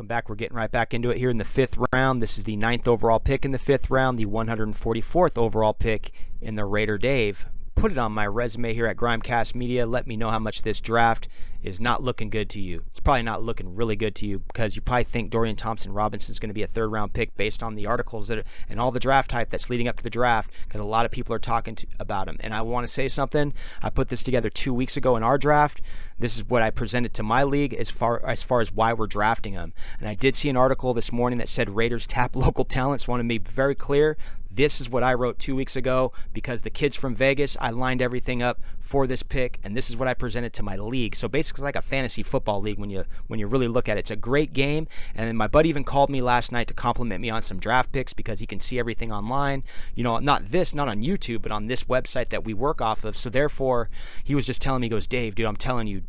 Welcome back. We're getting right back into it here in the 5th round. This is the 9th overall pick in the 5th round, the 144th overall pick in the Raider Dave. Put it on my resume here at GrimeCast Media. Let me know how much this draft is not looking good to you. It's probably not looking really good to you because you probably think Dorian Thompson-Robinson is going to be a 3rd round pick based on the articles and all the draft hype that's leading up to the draft, because a lot of people are talking about him. And I want to say something. I put this together 2 weeks ago in our draft. This is what I presented to my league as far as why we're drafting him. And I did see an article this morning that said Raiders tap local talents. Want to be very clear. This is what I wrote 2 weeks ago because the kids from Vegas, I lined everything up for this pick, and this is what I presented to my league. So basically it's like a fantasy football league when you really look at it. It's a great game, and then my buddy even called me last night to compliment me on some draft picks because he can see everything online. You know, not on YouTube, but on this website that we work off of. So therefore, he was just telling me, he goes, Dave, dude, I'm telling you,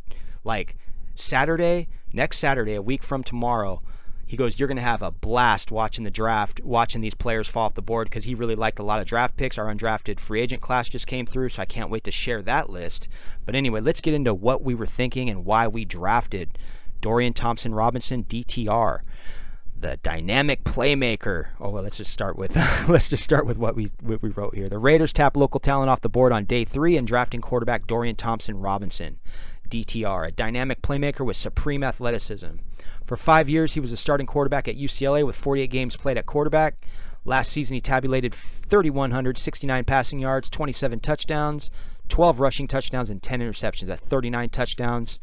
like next Saturday, a week from tomorrow, he goes, you're going to have a blast watching the draft, watching these players fall off the board, because he really liked a lot of draft picks. Our undrafted free agent class just came through, so I can't wait to share that list. But anyway, let's get into what we were thinking and why we drafted Dorian Thompson-Robinson, DTR, the dynamic playmaker. Oh, well, let's just start with what we wrote here. The Raiders tap local talent off the board on day 3 and drafting quarterback Dorian Thompson-Robinson, DTR, a dynamic playmaker with supreme athleticism. For 5 years, he was a starting quarterback at UCLA with 48 games played at quarterback. Last season, he tabulated 3,169 passing yards, 27 touchdowns, 12 rushing touchdowns, and 10 interceptions. At 39 touchdowns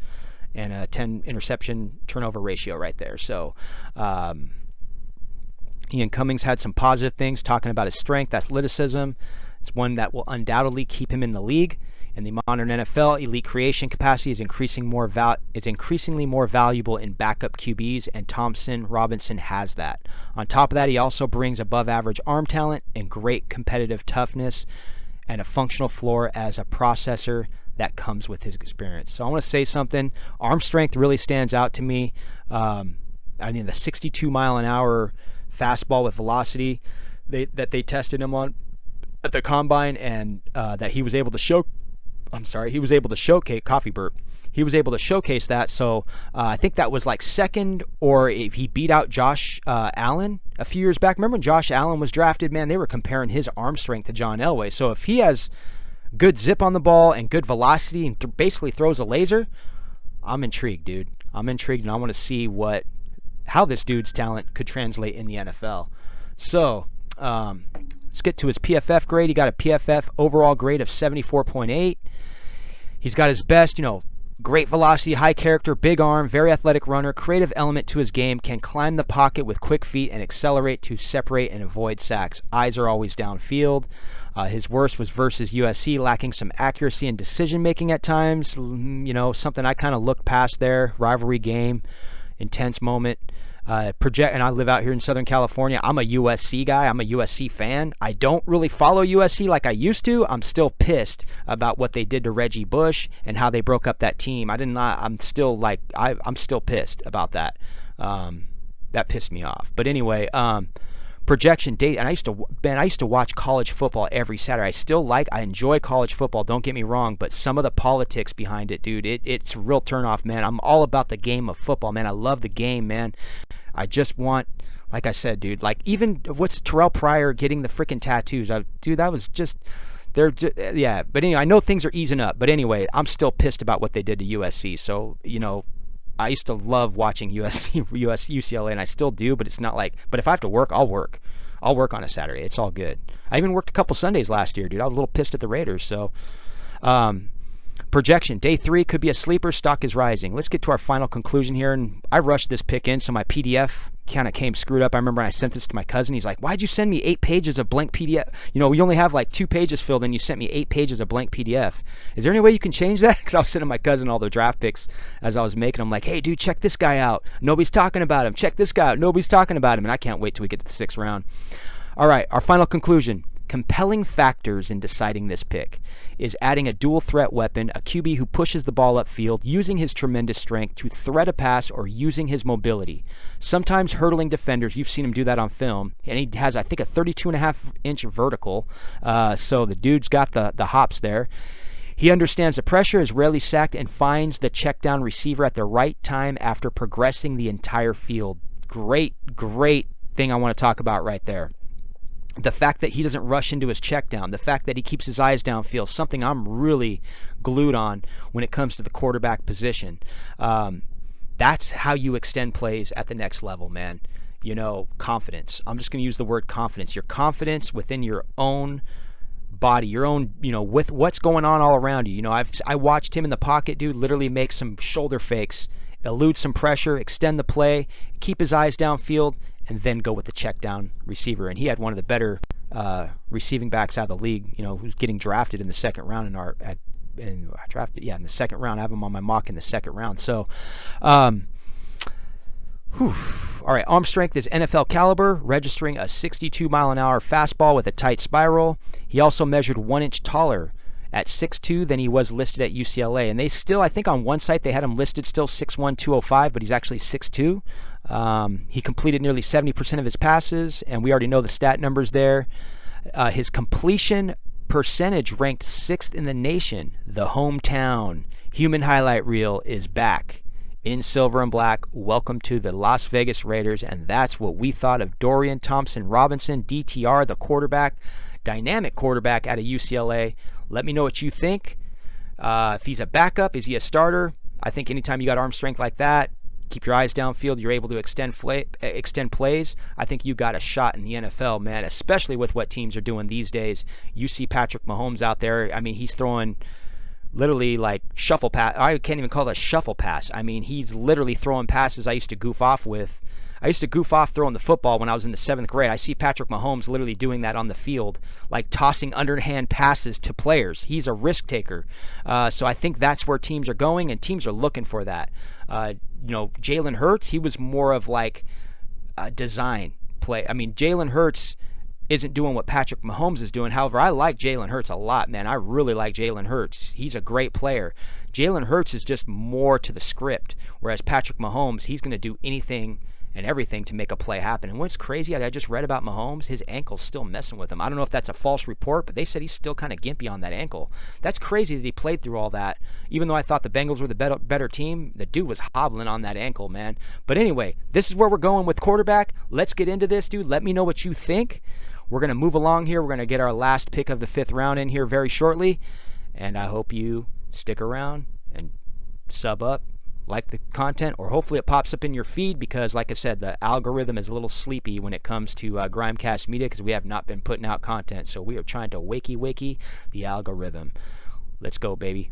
and a 10 interception turnover ratio right there. So Ian Cummings had some positive things talking about his strength, athleticism. It's one that will undoubtedly keep him in the league. In the modern NFL, elite creation capacity is increasingly more valuable in backup QBs, and Thompson-Robinson has that. On top of that, he also brings above-average arm talent and great competitive toughness and a functional floor as a processor that comes with his experience. So I want to say something. Arm strength really stands out to me. I mean, the 62-mile-an-hour fastball with velocity that they tested him on at the combine, and that he was able to showcase. Coffee burp. He was able to showcase that. So I think that was like second, or if he beat out Josh Allen a few years back. Remember when Josh Allen was drafted? Man, they were comparing his arm strength to John Elway. So if he has good zip on the ball and good velocity and basically throws a laser, I'm intrigued, dude. I'm intrigued, and I want to see how this dude's talent could translate in the NFL. So let's get to his PFF grade. He got a PFF overall grade of 74.8. He's got his best, great velocity, high character, big arm, very athletic runner, creative element to his game, can climb the pocket with quick feet and accelerate to separate and avoid sacks. Eyes are always downfield. His worst was versus USC, lacking some accuracy and decision-making at times. Something I kind of looked past there. Rivalry game, intense moment. And I live out here in Southern California. I'm a USC guy. I'm a USC fan. I don't really follow USC like I used to. I'm still pissed about what they did to Reggie Bush and how they broke up that team. I'm still pissed about that. That pissed me off. But anyway, projection date. And I used to watch college football every Saturday. I enjoy college football. Don't get me wrong, but some of the politics behind it, dude, it's a real turnoff, man. I'm all about the game of football, man. I love the game, man. I just want, like I said, dude, like even what's Terrell Pryor getting the freaking tattoos? Dude, that was just, yeah. But anyway, I know things are easing up. But anyway, I'm still pissed about what they did to USC. So, I used to love watching UCLA, and I still do, but it's not like, but if I have to work, I'll work. I'll work on a Saturday. It's all good. I even worked a couple Sundays last year, dude. I was a little pissed at the Raiders. So, projection, day 3 could be a sleeper. Stock is rising. Let's get to our final conclusion here. And I rushed this pick in, so my PDF kind of came screwed up. I remember when I sent this to my cousin. He's like, why'd you send me 8 pages of blank PDF? We only have like 2 pages filled, and you sent me 8 pages of blank PDF. Is there any way you can change that? Because I was sending my cousin all the draft picks as I was making them. Like, hey, dude, check this guy out. Nobody's talking about him. Check this guy out. Nobody's talking about him. And I can't wait till we get to the 6th round. All right, our final conclusion. Compelling factors in deciding this pick is adding a dual threat weapon, a QB who pushes the ball upfield, using his tremendous strength to thread a pass or using his mobility. Sometimes hurdling defenders, you've seen him do that on film, and he has, I think, a 32.5-inch vertical, so the dude's got the hops there. He understands the pressure, is rarely sacked, and finds the check down receiver at the right time after progressing the entire field. great thing I want to talk about right there. The fact that he doesn't rush into his check down, the fact that he keeps his eyes downfield, something I'm really glued on when it comes to the quarterback position. That's how you extend plays at the next level, man. Confidence. I'm just going to use the word confidence. Your confidence within your own body, your own, with what's going on all around you. I watched him in the pocket, dude, literally make some shoulder fakes, elude some pressure, extend the play, keep his eyes downfield, and then go with the check down receiver. And he had one of the better receiving backs out of the league, who's getting drafted in the second round in the second round. I have him on my mock in the second round. So, all right, arm strength is NFL caliber, registering a 62-mile-an-hour fastball with a tight spiral. He also measured 1 inch taller at 6'2" than he was listed at UCLA. And they still, I think on one site they had him listed still 6'1", 205, but he's actually 6'2". He completed nearly 70% of his passes, and we already know the stat numbers there. His completion percentage ranked 6th in the nation. The hometown human highlight reel is back in silver and black. Welcome to the Las Vegas Raiders, and that's what we thought of Dorian Thompson-Robinson, DTR, the quarterback, dynamic quarterback out of UCLA. Let me know what you think. If he's a backup, is he a starter? I think anytime you got arm strength like that, keep your eyes downfield, you're able to extend plays. I think you got a shot in the NFL, man, especially with what teams are doing these days. You see Patrick Mahomes out there. I mean, he's throwing literally like shuffle pass. I can't even call it a shuffle pass. I mean, he's literally throwing passes I used to goof off with. I used to goof off throwing the football when I was in the 7th grade. I see Patrick Mahomes literally doing that on the field, like tossing underhand passes to players. He's a risk taker. So I think that's where teams are going, and teams are looking for that. Jalen Hurts, he was more of like a design play. I mean, Jalen Hurts isn't doing what Patrick Mahomes is doing. However, I like Jalen Hurts a lot, man. I really like Jalen Hurts. He's a great player. Jalen Hurts is just more to the script, whereas Patrick Mahomes, he's going to do anything and everything to make a play happen. And what's crazy, I just read about Mahomes, his ankle's still messing with him. I don't know if that's a false report, but they said he's still kind of gimpy on that ankle. That's crazy that he played through all that. Even though I thought the Bengals were the better team, the dude was hobbling on that ankle, man. But anyway, this is where we're going with quarterback. Let's get into this, dude. Let me know what you think. We're going to move along here. We're going to get our last pick of the 5th round in here very shortly. And I hope you stick around and sub up, like the content, or hopefully it pops up in your feed, because like I said, the algorithm is a little sleepy when it comes to GrimeCast Media, because we have not been putting out content. So we are trying to wakey the algorithm. Let's go, baby.